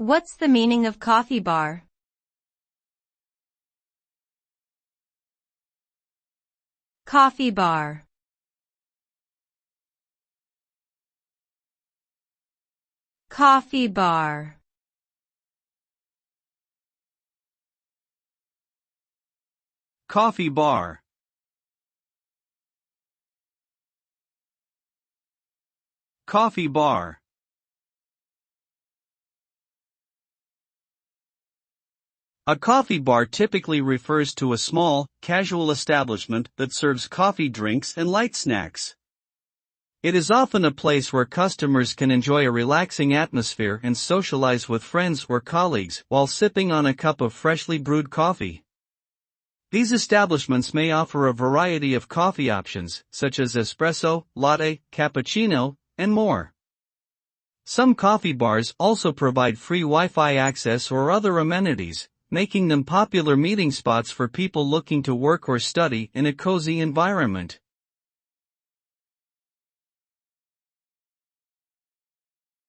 What's the meaning of coffee bar? Coffee bar. Coffee bar. Coffee bar. Coffee bar. A coffee bar typically refers to a small, casual establishment that serves coffee drinks and light snacks. It is often a place where customers can enjoy a relaxing atmosphere and socialize with friends or colleagues while sipping on a cup of freshly brewed coffee. These establishments may offer a variety of coffee options, such as espresso, latte, cappuccino, and more. Some coffee bars also provide free Wi-Fi access or other amenities, making them popular meeting spots for people looking to work or study in a cozy environment.